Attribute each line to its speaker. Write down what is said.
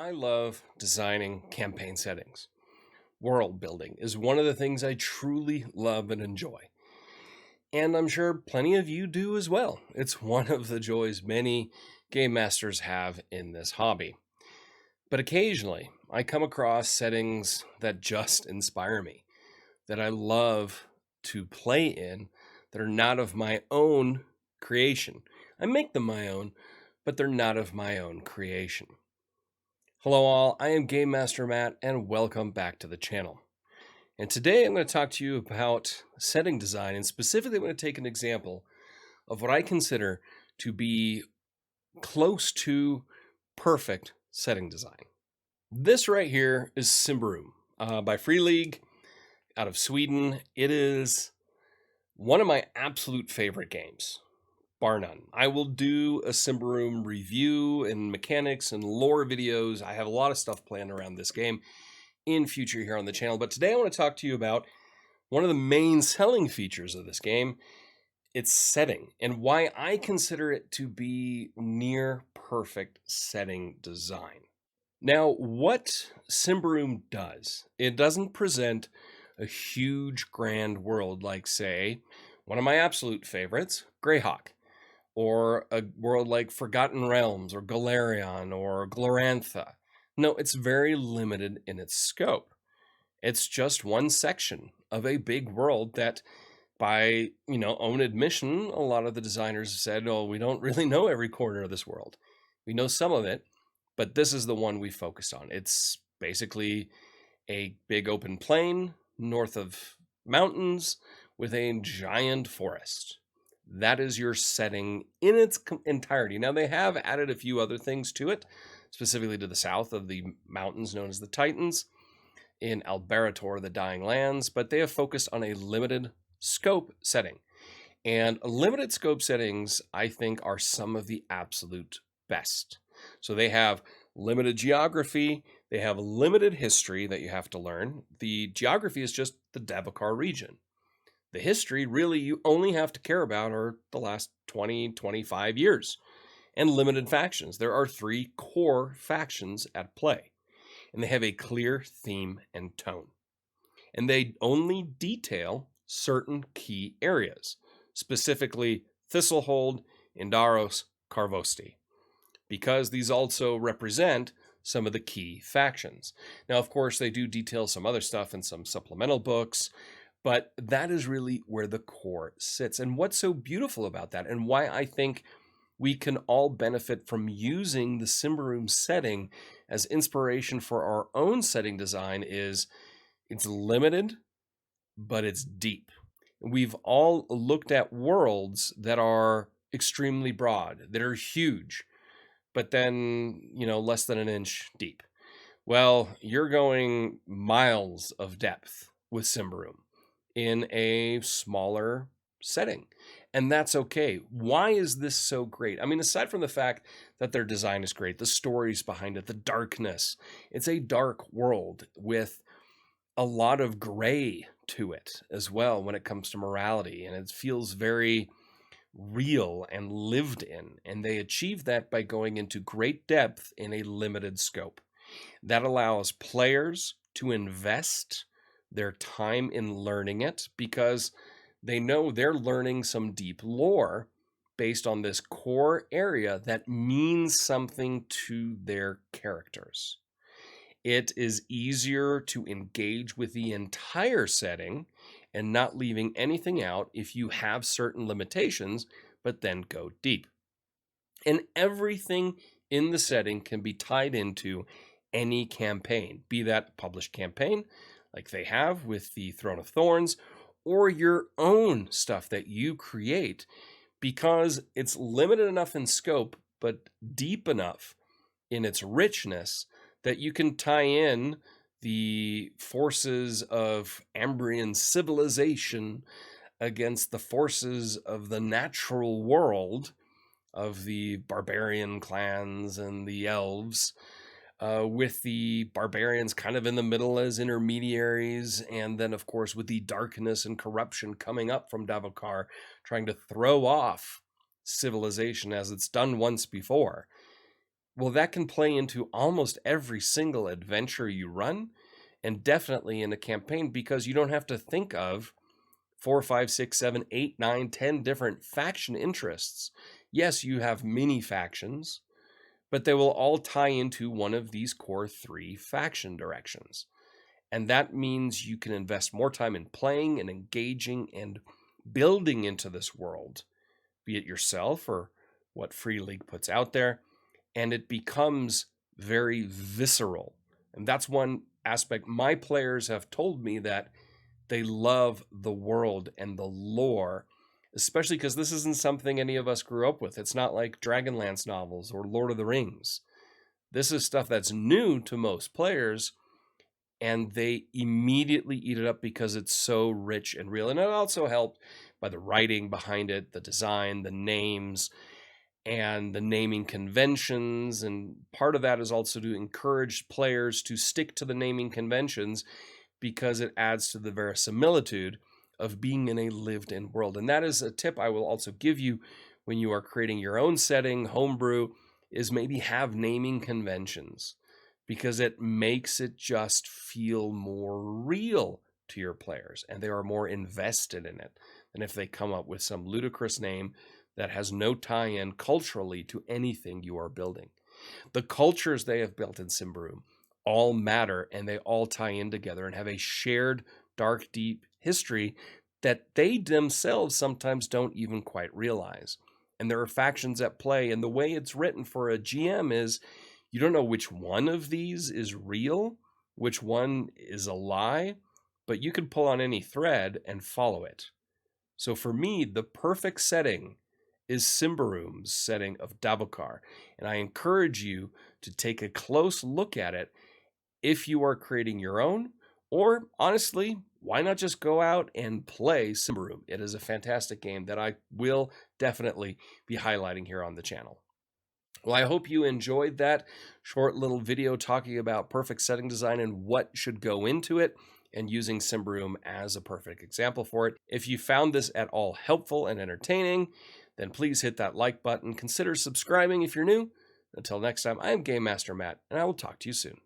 Speaker 1: I love designing campaign settings. World building is one of the things I truly love and enjoy. And I'm sure plenty of you do as well. It's one of the joys many game masters have in this hobby. But occasionally, I come across settings that just inspire me, that I love to play in, that are not of my own creation. I make them my own, but they're not of my own creation. Hello all, I am Game Master Matt and welcome back to the channel. And today I'm going to talk to you about setting design, and specifically I'm going to take an example of what I consider to be close to perfect setting design. This right here is Symbaroum by Free League out of Sweden. It is one of my absolute favorite games, bar none. I will do a Symbaroum review and mechanics and lore videos. I have a lot of stuff planned around this game in future here on the channel. But today I want to talk to you about one of the main selling features of this game, its setting, and why I consider it to be near perfect setting design. Now, what Symbaroum does, it doesn't present a huge grand world like, say, one of my absolute favorites, Greyhawk, or a world like Forgotten Realms or Golarion or Glorantha. No, it's very limited in its scope. It's just one section of a big world that, by own admission, a lot of the designers have said, oh, we don't really know every corner of this world. We know some of it, but this is the one we focused on. It's basically a big open plain north of mountains with a giant forest. That is your setting in its entirety. Now, they have added a few other things to it, specifically to the south of the mountains known as the Titans, in Alberator, the Dying Lands, but they have focused on a limited scope setting. And limited scope settings, I think, are some of the absolute best. So they have limited geography, they have limited history that you have to learn. The geography is just the Davokar region. The history, really, you only have to care about are the last 20, 25 years. And limited factions. There are 3 core factions at play. And they have a clear theme and tone. And they only detail certain key areas. Specifically, Thistlehold, Indaros, Karvosti. Because these also represent some of the key factions. Now, of course, they do detail some other stuff in some supplemental books, but that is really where the core sits. And what's so beautiful about that, and why I think we can all benefit from using the Symbaroum setting as inspiration for our own setting design, is it's limited, but it's deep. We've all looked at worlds that are extremely broad, that are huge, but then, less than an inch deep. Well, you're going miles of depth with Symbaroum in a smaller setting. And that's okay. Why is this so great? I mean, aside from the fact that their design is great, the stories behind it, the darkness, it's a dark world with a lot of gray to it as well when it comes to morality. And it feels very real and lived in. And they achieve that by going into great depth in a limited scope. That allows players to invest their time in learning it because they know they're learning some deep lore based on this core area that means something to their characters. It is easier to engage with the entire setting and not leaving anything out if you have certain limitations, but then go deep. And everything in the setting can be tied into any campaign, be that published campaign like they have with the Throne of Thorns, or your own stuff that you create, because it's limited enough in scope, but deep enough in its richness that you can tie in the forces of Ambrian civilization against the forces of the natural world of the barbarian clans and the elves, with the barbarians kind of in the middle as intermediaries, and then, of course, with the darkness and corruption coming up from Davokar, trying to throw off civilization as it's done once before. Well, that can play into almost every single adventure you run, and definitely in a campaign, because you don't have to think of 4, 5, 6, 7, 8, 9, 10 different faction interests. Yes, you have mini factions, but they will all tie into one of these core 3 faction directions. And that means you can invest more time in playing and engaging and building into this world, be it yourself or what Free League puts out there. And it becomes very visceral. And that's one aspect. My players have told me that they love the world and the lore, especially because this isn't something any of us grew up with. It's not like Dragonlance novels or Lord of the Rings. This is stuff that's new to most players, and they immediately eat it up because it's so rich and real. And it also helped by the writing behind it, the design, the names, and the naming conventions. And part of that is also to encourage players to stick to the naming conventions because it adds to the verisimilitude of being in a lived-in world. And that is a tip I will also give you when you are creating your own setting, homebrew, is maybe have naming conventions, because it makes it just feel more real to your players, and they are more invested in it than if they come up with some ludicrous name that has no tie-in culturally to anything you are building. The cultures they have built in Symbaroum all matter, and they all tie in together and have a shared dark, deep history that they themselves sometimes don't even quite realize. And there are factions at play, and the way it's written for a GM is you don't know which one of these is real, which one is a lie, but you can pull on any thread and follow it. So for me, the perfect setting is Symbaroum's setting of Davokar, and I encourage you to take a close look at it if you are creating your own, or honestly, why not just go out and play Symbaroum? It is a fantastic game that I will definitely be highlighting here on the channel. Well, I hope you enjoyed that short little video talking about perfect setting design and what should go into it, and using Symbaroum as a perfect example for it. If you found this at all helpful and entertaining, then please hit that like button. Consider subscribing if you're new. Until next time, I am Game Master Matt, and I will talk to you soon.